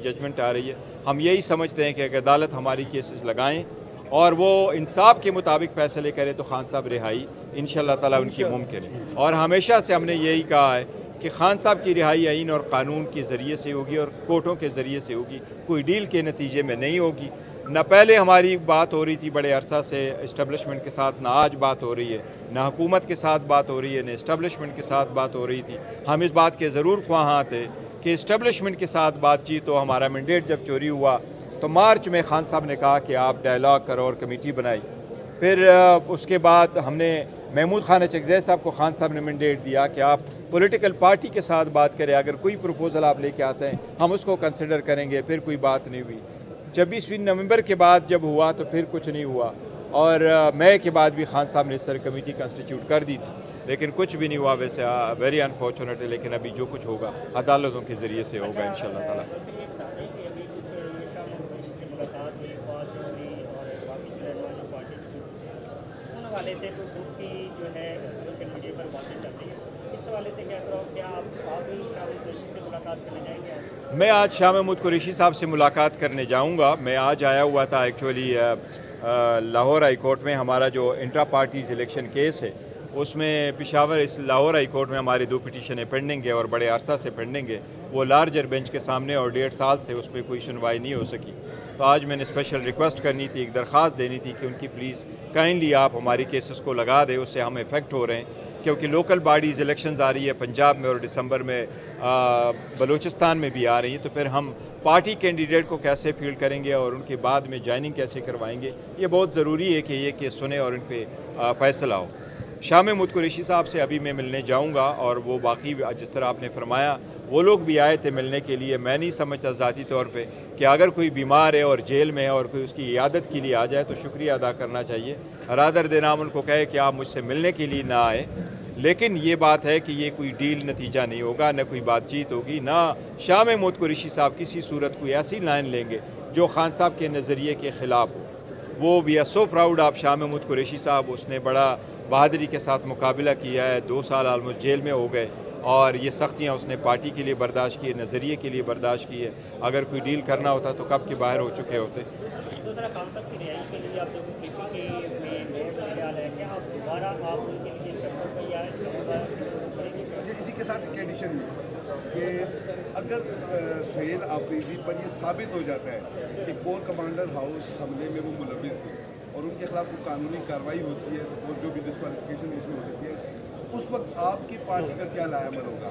Judgment آ رہی ہے، ہم یہی سمجھتے ہیں کہ اگر عدالت ہماری کیسز لگائیں اور وہ انصاف کے مطابق فیصلے کرے تو خان صاحب رہائی انشاءاللہ تعالیٰ ان کی ممکن ہے۔ اور ہمیشہ سے ہم نے یہی کہا ہے کہ خان صاحب کی رہائی آئین اور قانون کے ذریعے سے ہوگی اور کورٹوں کے ذریعے سے ہوگی، کوئی ڈیل کے نتیجے میں نہیں ہوگی۔ نہ پہلے ہماری بات ہو رہی تھی بڑے عرصہ سے اسٹیبلشمنٹ کے ساتھ، نہ آج بات ہو رہی ہے، نہ حکومت کے ساتھ بات ہو رہی ہے، نہ اسٹیبلشمنٹ کے ساتھ بات ہو رہی تھی۔ ہم اس بات کے ضرور خواہاں تھے کہ اسٹیبلشمنٹ کے ساتھ بات چیت تو ہمارا مینڈیٹ جب چوری ہوا تو مارچ میں خان صاحب نے کہا کہ آپ ڈائلاگ کرو اور کمیٹی بنائی۔ پھر اس کے بعد ہم نے محمود خان اچکزئی صاحب کو خان صاحب نے مینڈیٹ دیا کہ آپ پولیٹیکل پارٹی کے ساتھ بات کریں، اگر کوئی پروپوزل آپ لے کے آتے ہیں ہم اس کو کنسیڈر کریں گے۔ پھر کوئی بات نہیں ہوئی۔ 26 نومبر کے بعد جب ہوا تو پھر کچھ نہیں ہوا، اور مئی کے بعد بھی خان صاحب نے سر کمیٹی کنسٹیٹیوٹ کر دی تھی، لیکن کچھ بھی نہیں ہوا۔ ویسے ویری انفارچونیٹ ہے، لیکن ابھی جو کچھ ہوگا عدالتوں کے ذریعے سے ہوگا انشاءاللہ تعالیٰ۔ میں آج شاہ محمود قریشی صاحب سے ملاقات کرنے جاؤں گا۔ میں آج آیا ہوا تھا ایکچولی لاہور ہائی کورٹ میں، ہمارا جو انٹرا پارٹیز الیکشن کیس ہے اس میں پشاور اس لاہور ہائی کورٹ میں ہماری 2 پٹیشنیں پینڈنگ ہے اور بڑے عرصہ سے پینڈنگ ہے، وہ لارجر بینچ کے سامنے، اور 1.5 سال سے اس پہ کوئی سنوائی نہیں ہو سکی۔ تو آج میں نے اسپیشل ریکویسٹ کرنی تھی، ایک درخواست دینی تھی کہ ان کی پلیز کائنڈلی آپ ہماری کیسز کو لگا دیں، اس سے ہم افیکٹ ہو رہے ہیں، کیونکہ لوکل باڈیز الیکشنز آ رہی ہے پنجاب میں اور دسمبر میں بلوچستان میں بھی آ رہی ہیں، تو پھر ہم پارٹی کینڈیڈیٹ کو کیسے فیلڈ کریں گے اور ان کے بعد میں جوائننگ کیسے کروائیں گے، یہ بہت ضروری ہے کہ یہ کیس سنیں اور ان پہ فیصلہ ہو۔ شاہ محمود قریشی صاحب سے ابھی میں ملنے جاؤں گا، اور وہ باقی جس طرح آپ نے فرمایا وہ لوگ بھی آئے تھے ملنے کے لیے۔ میں نہیں سمجھتا ذاتی طور پہ کہ اگر کوئی بیمار ہے اور جیل میں ہے اور کوئی اس کی عیادت کے لیے آ جائے تو شکریہ ادا کرنا چاہیے، رادر دین ان کو کہے کہ آپ مجھ سے ملنے کے لیے نہ آئے۔ لیکن یہ بات ہے کہ یہ کوئی ڈیل نتیجہ نہیں ہوگا، نہ کوئی بات چیت ہوگی، نہ شاہ محمود قریشی صاحب کسی صورت کوئی ایسی لائن لیں گے جو خان صاحب کے نظریے کے خلاف ہو۔ وہ وی آر سو پراؤڈ آپ شاہ محمود قریشی صاحب، اس نے بڑا بہادری کے ساتھ مقابلہ کیا ہے، 2 سال آلموسٹ جیل میں ہو گئے، اور یہ سختیاں اس نے پارٹی کے لیے برداشت کی ہے، نظریے کے لیے برداشت کی ہے۔ اگر کوئی ڈیل کرنا ہوتا تو کب کے باہر ہو چکے ہوتے۔ اسی کے ساتھ ایک کنڈیشن میں کہ اگر سہیل آفریدی پر یہ ثابت ہو جاتا ہے کہ کور کمانڈر ہاؤس حملے میں وہ ملوث ہیں اور ان کے خلاف کوئی قانونی کارروائی ہوتی ہے، سپوز جو بھی ڈسکوالیفیکیشن اس میں ہوتی ہے، اس وقت آپ کی پارٹی کا کیا لائے عمل ہوگا؟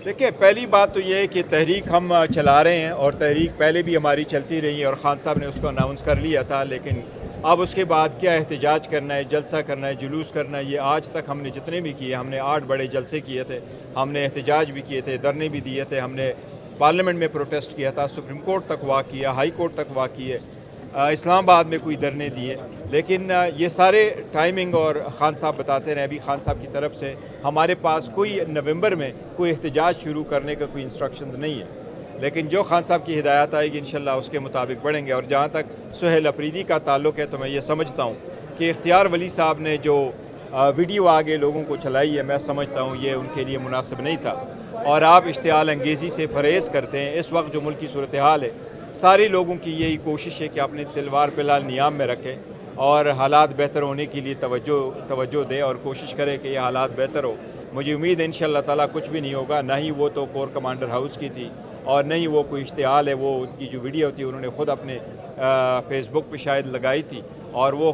دیکھیں، پہلی بات تو یہ ہے کہ تحریک ہم چلا رہے ہیں، اور تحریک پہلے بھی ہماری چلتی رہی ہے اور خان صاحب نے اس کو اناؤنس کر لیا تھا، لیکن اب اس کے بعد کیا احتجاج کرنا ہے، جلسہ کرنا ہے، جلوس کرنا ہے، یہ آج تک ہم نے جتنے بھی کیے، ہم نے 8 بڑے جلسے کیے تھے، ہم نے احتجاج بھی کیے تھے، دھرنے بھی دیے تھے، ہم نے پارلیمنٹ میں پروٹیسٹ کیا تھا، سپریم کورٹ تک واک کیا، ہائی کورٹ تک واک کیے، اسلام آباد میں کوئی دھرنے دیے، لیکن یہ سارے ٹائمنگ اور خان صاحب بتاتے رہے۔ ابھی خان صاحب کی طرف سے ہمارے پاس کوئی نومبر میں کوئی احتجاج شروع کرنے کا کوئی انسٹرکشنز نہیں ہے، لیکن جو خان صاحب کی ہدایت آئے گی انشاءاللہ اس کے مطابق بڑھیں گے۔ اور جہاں تک سہیل آفریدی کا تعلق ہے تو میں یہ سمجھتا ہوں کہ اختیار ولی صاحب نے جو ویڈیو آگے لوگوں کو چلائی ہے، میں سمجھتا ہوں یہ ان کے لیے مناسب نہیں تھا، اور آپ اشتعال انگیزی سے پرہیز کرتے ہیں۔ اس وقت جو ملک کی صورتحال ہے، سارے لوگوں کی یہی کوشش ہے کہ اپنے تلوار پہ لال نیام میں رکھیں اور حالات بہتر ہونے کے لیے توجہ دے اور کوشش کرے کہ یہ حالات بہتر ہو۔ مجھے امید ہے انشاءاللہ تعالیٰ کچھ بھی نہیں ہوگا، نہ ہی وہ تو کور کمانڈر ہاؤس کی تھی اور نہ ہی وہ کوئی اشتعال ہے۔ وہ ان کی جو ویڈیو تھی انہوں نے خود اپنے فیس بک پہ شاید لگائی تھی، اور وہ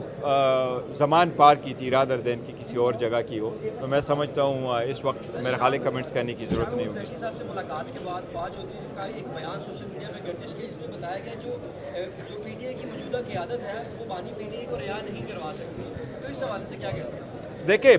زمان پار کی تھی رادر دین کی کسی اور جگہ کی ہو۔ تو میں سمجھتا ہوں اس وقت میرے خالی کمنٹس کرنے کی ضرورت نہیں ہوگی۔ قریشی صاحب سے ملاقات کے بعد فواد چودھری کا ایک بیان سوشل میڈیا پہ گردش کی، اس میں بتایا گیا جو پی ٹی آئی کی موجودہ قیادت ہے وہ بانی پی ٹی آئی کو رہا نہیں کروا سکتی، تو اس حوالے سے کیا کہتے ہیں؟ دیکھیں،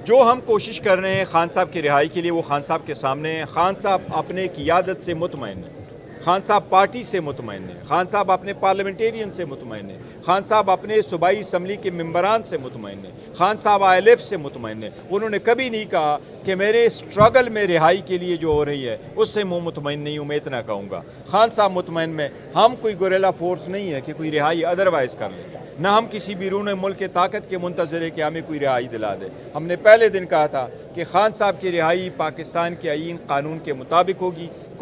جو ہم کوشش کر رہے ہیں خان صاحب کی رہائی کے لیے وہ خان صاحب کے سامنے ہیں۔ خان صاحب اپنے قیادت سے مطمئن ہیں، خان صاحب پارٹی سے مطمئن ہیں، خان صاحب اپنے پارلیمنٹیرین سے مطمئن ہیں، خان صاحب اپنے صوبائی اسمبلی کے ممبران سے مطمئن ہیں، خان صاحب آئی ایل ایف سے مطمئن ہیں۔ انہوں نے کبھی نہیں کہا کہ میرے اسٹرگل میں رہائی کے لیے جو ہو رہی ہے اس سے میں مطمئن نہیں ہوں، میں اتنا کہوں گا۔ خان صاحب مطمئن میں، ہم کوئی گوریلا فورس نہیں ہے کہ کوئی رہائی ادروائز کر لیں، نہ ہم کسی بیرون ملک کے طاقت کے منتظر ہے کہ ہمیں کوئی رہائی دلا دے۔ ہم نے پہلے دن کہا تھا کہ خان صاحب کی رہائی پاکستان کے آئین قانون کے مطابق ہوگی،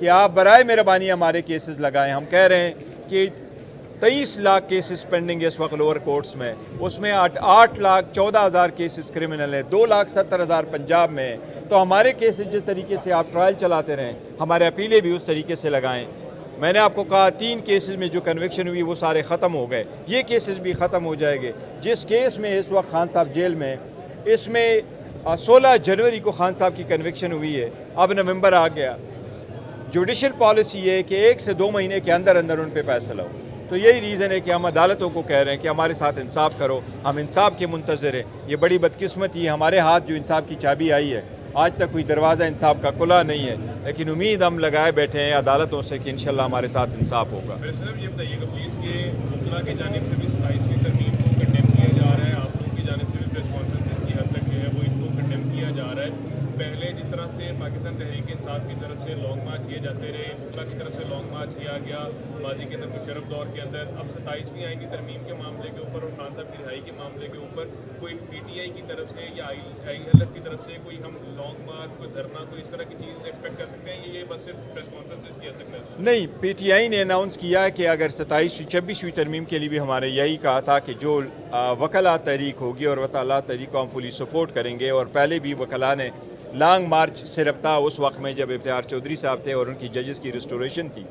کہ آپ برائے مہربانی ہمارے کیسز لگائیں. ہم کہہ رہے ہیں کہ 23 لاکھ کیسز پینڈنگ ہے اس وقت لوور کورٹس میں, اس میں 8,14,000 کیسز کرمنل ہیں, 2,70,000 پنجاب میں ہیں. تو ہمارے کیسز جس طریقے سے آپ ٹرائل چلاتے رہیں, ہمارے اپیلیں بھی اس طریقے سے لگائیں. میں نے آپ کو کہا 3 کیسز میں جو کنوکشن ہوئی وہ سارے ختم ہو گئے, یہ کیسز بھی ختم ہو جائے گے. جس کیس میں اس وقت خان صاحب جیل میں, اس میں 16 جنوری کو خان صاحب کی کنوکشن ہوئی ہے, اب نومبر آ گیا. جوڈیشل پالیسی یہ ہے کہ 1 سے 2 مہینے کے اندر اندر ان پہ فیصلہ ہو. تو یہی ریزن ہے کہ ہم عدالتوں کو کہہ رہے ہیں کہ ہمارے ساتھ انصاف کرو, ہم انصاف کے منتظر ہیں. یہ بڑی بدقسمتی ہے, ہمارے ہاتھ جو انصاف کی چابی آئی ہے, آج تک کوئی دروازہ انصاف کا کھلا نہیں ہے, لیکن امید ہم لگائے بیٹھے ہیں عدالتوں سے کہ انشاءاللہ ہمارے ساتھ انصاف ہوگا. صاحب یہ بتائیے گا پلیز کہ وکلا کی جانب سے بھی 27ویں ترمیم کو کنڈیم کیا جا رہا ہے, آپ لوگوں کی جانب سے بھی پریس کانفرنسز کی حد تک جو ہے وہ اس کو کنڈیم کیا جا رہا ہے. پہلے جس طرح سے پاکستان تحریک انصاف کی طرف سے لانگ مارچ کیے جاتے رہے, وکلا کی طرف سے لانگ مارچ کیا گیا ماضی کے اندر مشرف دور کے اندر, اب 27ویں آئینی ترمیم کے معاملے کے اوپر اور خان صاحب کی رہائی کے معاملے کے اوپر کوئی پی ٹی آئی کی طرف سے یا آئی ایل ایف کی طرف سے کوئی ہم لانگ مارچ, کوئی دھرنا, کوئی اس طرح کی چیز ایکسپیکٹ کر سکتے ہیں؟ یہ بس صرف پریس کانفرنس کی حد تک محدود نہیں, پی ٹی آئی نے اناؤنس کیا کہ اگر 26ویں ترمیم کے لیے بھی ہمارے یہی کہا تھا کہ جو وکلاء تحریک ہوگی اور وکلاء تحریک کو ہم پوری سپورٹ کریں گے. اور پہلے بھی وکلاء نے لانگ مارچ سے رابطہ اس وقت میں جب افتخار چودھری صاحب تھے اور ان کی ججز کی ریسٹوریشن تھی,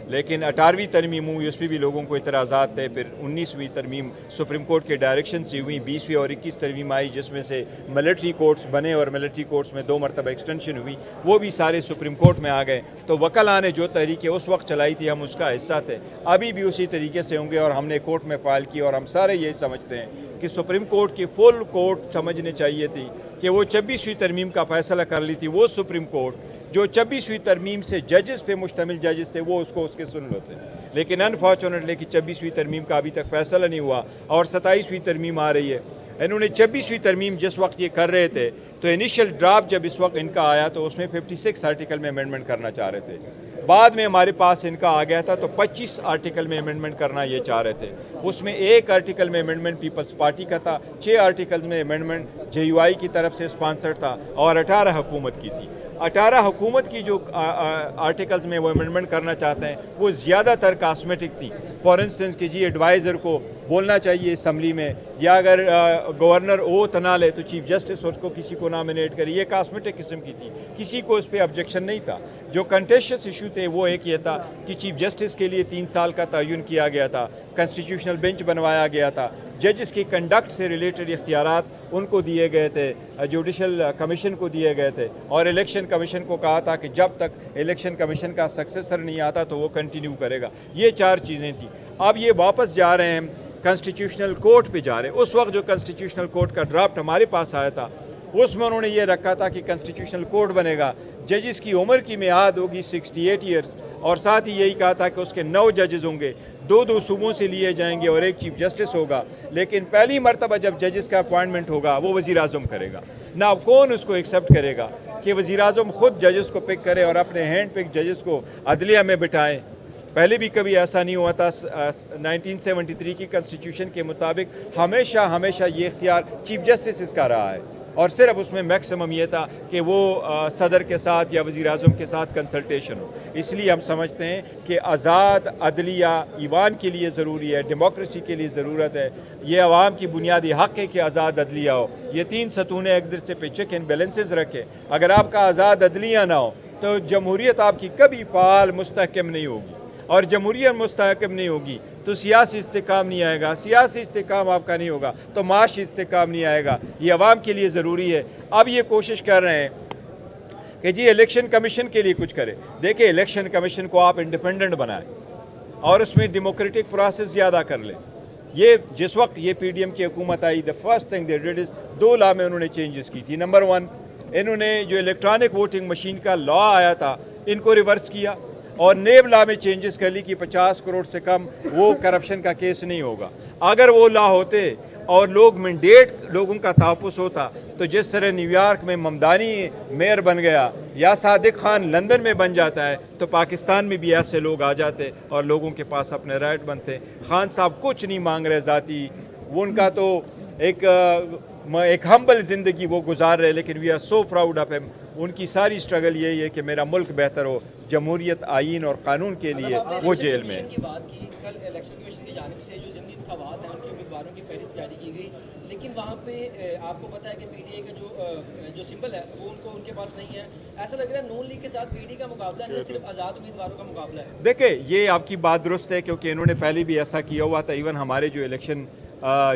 لیکن 18ویں ترمیم ہوئی, اس پہ بھی لوگوں کو اعتراضات تھے. پھر 19ویں ترمیم سپریم کورٹ کے ڈائریکشن سے ہوئی, 20ویں اور 21 ترمیم آئی جس میں سے ملٹری کورٹس بنے اور ملٹری کورٹس میں 2 مرتبہ ایکسٹینشن ہوئی, وہ بھی سارے سپریم کورٹ میں آ گئے. تو وکلاء نے جو تحریکیں اس وقت چلائی تھی ہم اس کا حصہ تھے, ابھی بھی اسی طریقے سے ہوں گے. اور ہم نے کورٹ میں فائل کی اور ہم سارے یہی سمجھتے ہیں کہ سپریم کورٹ کی فل کورٹ سمجھنے چاہیے تھی کہ وہ 26ویں ترمیم کا فیصلہ کر لی تھی. وہ سپریم کورٹ جو 26ویں ترمیم سے ججز پہ مشتمل ججز تھے وہ اس کو اس کے سن لیتے, لیکن انفارچونیٹلی کہ 26ویں ترمیم کا ابھی تک فیصلہ نہیں ہوا اور 27ویں ترمیم آ رہی ہے. انہوں نے 26ویں ترمیم جس وقت یہ کر رہے تھے تو انیشل ڈرافٹ جب اس وقت ان کا آیا تو اس میں 56 آرٹیکل میں امینڈمنٹ کرنا چاہ رہے تھے. بعد میں ہمارے پاس ان کا آ گیا تھا تو 25 آرٹیکل میں امینڈمنٹ کرنا یہ چاہ رہے تھے. اس میں 1 آرٹیکل میں امینڈمنٹ پیپلز پارٹی کا تھا, 6 آرٹیکل میں امینڈمنٹ جے یو آئی کی طرف سے اسپانسر تھا اور 18 حکومت کی تھی. 18 حکومت کی جو آرٹیکلز میں وہ امینڈمنٹ کرنا چاہتے ہیں وہ زیادہ تر کاسمیٹک تھی. فار انسٹنس کہ جی ایڈوائزر کو بولنا چاہیے اسمبلی میں, یا اگر گورنر اوتھ نہ لے تو چیف جسٹس اس کو کسی کو نامینیٹ کرے, یہ کاسمیٹک قسم کی تھی. کسی کو اس پہ آبجیکشن نہیں تھا. جو کنٹیشس ایشو تھے وہ ایک یہ تھا کہ چیف جسٹس کے لیے 3 سال کا تعین کیا گیا تھا, کنسٹیٹیوشنل بینچ بنوایا گیا تھا, ججز کی کنڈکٹ سے ریلیٹڈ اختیارات ان کو دیے گئے تھے, جوڈیشل کمیشن کو دیے گئے تھے, اور الیکشن کمیشن کو کہا تھا کہ جب تک الیکشن کمیشن کا سکسیسر نہیں آتا تو وہ کنٹینیو کرے گا. یہ 4 چیزیں تھیں. اب یہ واپس جا رہے ہیں کنسٹیٹیوشنل کورٹ پہ جا رہے ہیں. اس وقت جو کنسٹیٹیوشنل کورٹ کا ڈرافٹ ہمارے پاس آیا تھا اس میں انہوں نے یہ رکھا تھا کہ کنسٹیٹیوشنل کورٹ بنے گا, ججز کی عمر کی میعاد ہوگی 68 ایئرز, اور ساتھ ہی یہی کہا تھا کہ اس کے 9 ججز ہوں گے, 2 صوبوں سے لیے جائیں گے اور 1 چیف جسٹس ہوگا. لیکن پہلی مرتبہ جب ججز کا اپوائنٹمنٹ ہوگا وہ وزیر اعظم کرے گا. نہ اب کون اس کو ایکسیپٹ کرے گا کہ وزیر اعظم خود ججز کو پک کرے اور اپنے ہینڈ پک ججز کو عدلیہ میں بٹھائیں؟ پہلے بھی کبھی ایسا نہیں ہوا تھا. 1973 کی کنسٹیٹیوشن کے مطابق ہمیشہ یہ اختیار چیف جسٹس کا رہا ہے, اور صرف اس میں میکسیمم یہ تھا کہ وہ صدر کے ساتھ یا وزیر اعظم کے ساتھ کنسلٹیشن ہو. اس لیے ہم سمجھتے ہیں کہ آزاد عدلیہ ایوان کے لیے ضروری ہے, ڈیموکریسی کے لیے ضرورت ہے. یہ عوام کی بنیادی حق ہے کہ آزاد عدلیہ ہو. یہ 3 ستون ایک دوسرے پہ چیک اینڈ بیلنسز رکھے. اگر آپ کا آزاد عدلیہ نہ ہو تو جمہوریت آپ کی کبھی فعال مستحکم نہیں ہوگی, اور جمہوریت مستحکم نہیں ہوگی تو سیاسی استحکام نہیں آئے گا. سیاسی استحکام آپ کا نہیں ہوگا تو معاشی استحکام نہیں آئے گا. یہ عوام کے لیے ضروری ہے. اب یہ کوشش کر رہے ہیں کہ جی الیکشن کمیشن کے لیے کچھ کرے. دیکھیں, الیکشن کمیشن کو آپ انڈیپینڈنٹ بنائیں اور اس میں ڈیموکریٹک پروسیس زیادہ کر لیں. یہ جس وقت یہ پی ڈی ایم کی حکومت آئی, the first thing they did is 2 law میں انہوں نے چینجز کی تھی. نمبر 1, انہوں نے جو الیکٹرانک ووٹنگ مشین کا لا آیا تھا ان کو ریورس کیا اور نیب لا میں چینجز کر لی کہ 50 کروڑ سے کم وہ کرپشن کا کیس نہیں ہوگا. اگر وہ لا ہوتے اور مینڈیٹ لوگوں کا تحفظ ہوتا تو جس طرح نیو یارک میں ممدانی میئر بن گیا یا صادق خان لندن میں بن جاتا ہے تو پاکستان میں بھی ایسے لوگ آ جاتے اور لوگوں کے پاس اپنے رائٹ بنتے. خان صاحب کچھ نہیں مانگ رہے ذاتی, وہ ان کا تو ایک ہمبل زندگی وہ گزار رہے, لیکن we are so proud of ہم. ان کی ساری اسٹرگل یہی ہے کہ میرا ملک بہتر ہو، جمہوریت، آئین اور قانون کے لیے وہ جیل میں ہے۔ کی بات کی، کل الیکشن کمیشن کی جانب سے جو ضمنی انتخابات ہیں ان کے امیدواروں کی فہرست جاری کی گئی، لیکن وہاں پہ آپ کو پتہ ہے کہ پی ٹی آئی کا جو سمبل ہے وہ ان کے پاس نہیں ہے۔ ایسا لگ رہا ہے نون لیگ کے ساتھ پی ڈی کا مقابلہ نہیں، صرف آزاد امیدواروں کا مقابلہ ہے۔ دیکھیں یہ آپ کی بات درست ہے، کیونکہ انہوں نے پہلے بھی ایسا کیا ہوا تھا۔ ایون ہمارے جو الیکشن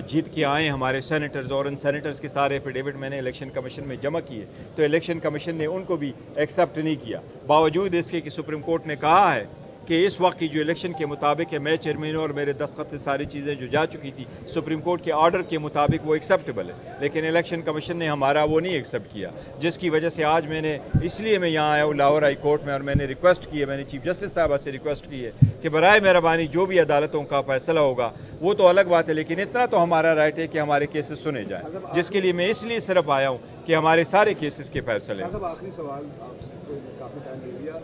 جیت کے آئے ہمارے سینیٹرز، اور ان سینیٹرز کے سارے ایفیڈیوٹ میں نے الیکشن کمیشن میں جمع کیے، تو الیکشن کمیشن نے ان کو بھی ایکسیپٹ نہیں کیا، باوجود اس کے کہ سپریم کورٹ نے کہا ہے کہ اس وقت کی جو الیکشن کے مطابق ہے، میں چیئرمین اور میرے دستخط سے ساری چیزیں جو جا چکی تھی سپریم کورٹ کے آرڈر کے مطابق وہ ایکسیپٹیبل ہے، لیکن الیکشن کمیشن نے ہمارا وہ نہیں ایکسیپٹ کیا، جس کی وجہ سے آج میں نے اس لیے میں یہاں آیا ہوں لاہور ہائی کورٹ میں، اور میں نے ریکویسٹ کی ہے، میں نے چیف جسٹس صاحبہ سے ریکویسٹ کی ہے کہ برائے مہربانی جو بھی عدالتوں کا فیصلہ ہوگا وہ تو الگ بات ہے، لیکن اتنا تو ہمارا رائٹ ہے کہ ہمارے کیسز سنے جائیں، جس کے لیے میں اس لیے صرف آیا ہوں کہ ہمارے سارے کیسز کے فیصلے ہیں۔ صاحب آخری سوال، آپ کو کافی ٹائم لے لیا،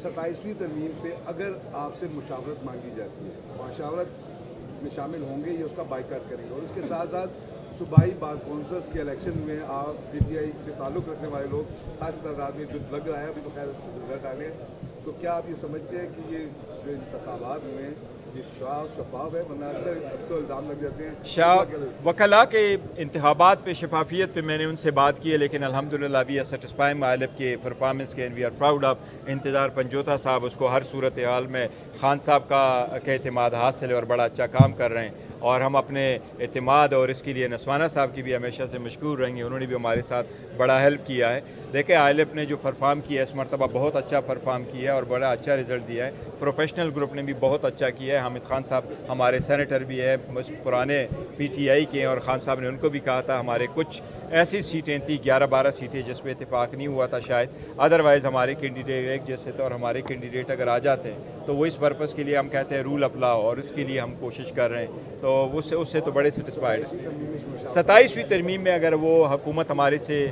27ویں ترمیم پہ اگر آپ سے مشاورت مانگی جاتی ہے، مشاورت میں شامل ہوں گے یا اس کا بائیکاٹ کریں گے؟ اور اس کے ساتھ ساتھ صوبائی بار کونسلز کے الیکشن میں آپ پی ٹی آئی سے تعلق رکھنے والے لوگ خاص تعداد میں جو لگ رہا ہے، ابھی تو خیر رزلٹ آنے ہیں، تو کیا آپ یہ سمجھتے ہیں کہ یہ جو انتخابات ہوئے ہیں یہ شفاف ہے؟ ورنہ اکثر اب تو الزام لگ جاتے ہیں وکلاء کے انتخابات پہ شفافیت پہ میں نے ان سے بات کی ہے، لیکن الحمدللہ وی آر سیٹسفائنگ آئلب کے پرفارمنس کے، وی آر پراؤڈ آف انتظار پنجوتا صاحب، اس کو ہر صورتحال میں خان صاحب کا اعتماد حاصل ہے اور بڑا اچھا کام کر رہے ہیں، اور ہم اپنے اعتماد اور اس کے لیے نسوانہ صاحب کی بھی ہمیشہ سے مشکور رہیں گے، انہوں نے بھی ہمارے ساتھ بڑا ہیلپ کیا ہے۔ دیکھیں آئلب نے جو پرفارم کیا ہے اس مرتبہ بہت اچھا پرفارم کیا ہے اور بڑا اچھا رزلٹ دیا ہے، پروفیشنل گروپ نے بھی بہت اچھا کیا ہے، حامد خان صاحب ہمارے سینیٹر بھی ہیں پرانے پی ٹی آئی کے ہیں، اور خان صاحب نے ان کو بھی کہا تھا ہمارے کچھ ایسی سیٹیں تھیں 11-12 سیٹیں جس پہ اتفاق نہیں ہوا تھا شاید، ادروائز ہمارے کینڈیڈیٹ ایک جیسے تھے، اور ہمارے کینڈیڈیٹ اگر آ جاتے ہیں تو وہ اس پرپس کے لیے ہم کہتے ہیں رول اپلاؤ، اور اس کے لیے ہم کوشش کر رہے ہیں، تو اس سے تو بڑے سیٹسفائیڈ ہیں۔ 27ویں ترمیم میں اگر وہ حکومت ہمارے سے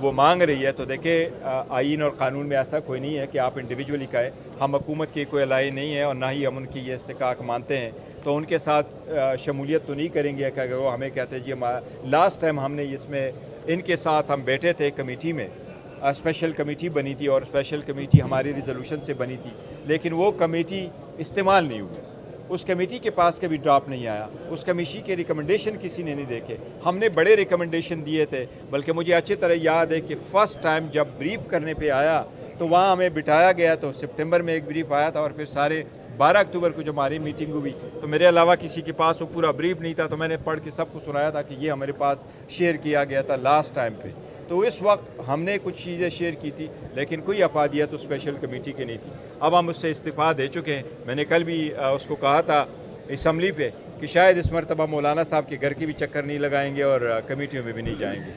وہ مانگ رہی ہے تو دیکھیں آئین اور قانون میں ایسا کوئی نہیں ہے کہ آپ انڈیویجولی کہیں، ہم حکومت کی کوئی الائی نہیں ہے اور نہ ہی ہم ان کی یہ استحقاق مانتے ہیں، تو ان کے ساتھ شمولیت تو نہیں کریں گے کہ اگر وہ ہمیں کہتے ہیں جی لاسٹ ٹائم ہم نے اس میں ان کے ساتھ ہم بیٹھے تھے کمیٹی میں، اسپیشل کمیٹی بنی تھی اور اسپیشل کمیٹی ہماری ریزولوشن سے بنی تھی، لیکن وہ کمیٹی استعمال نہیں ہوئی، اس کمیٹی کے پاس کبھی ڈراپ نہیں آیا، اس کمیٹی کے ریکمنڈیشن کسی نے نہیں دیکھے، ہم نے بڑے ریکمنڈیشن دیے تھے، بلکہ مجھے اچھی طرح یاد ہے کہ فرسٹ ٹائم جب بریف کرنے پہ آیا تو وہاں ہمیں بٹھایا گیا، تو سپٹمبر میں ایک بریف آیا تھا اور پھر سارے 12 اکتوبر کو جو ہماری میٹنگ ہوئی تو میرے علاوہ کسی کے پاس وہ پورا بریف نہیں تھا، تو میں نے پڑھ کے سب کو سنایا تھا کہ یہ ہمارے پاس شیئر کیا گیا تھا لاسٹ ٹائم پہ، تو اس وقت ہم نے کچھ چیزیں شیئر کی تھی لیکن کوئی افادیت اس اسپیشل کمیٹی کی نہیں تھی، اب ہم اس سے استعفیٰ دے چکے ہیں۔ میں نے کل بھی اس کو کہا تھا اسمبلی پہ کہ شاید اس مرتبہ مولانا صاحب کے گھر کے بھی چکر نہیں لگائیں گے اور کمیٹیوں میں بھی نہیں جائیں گے۔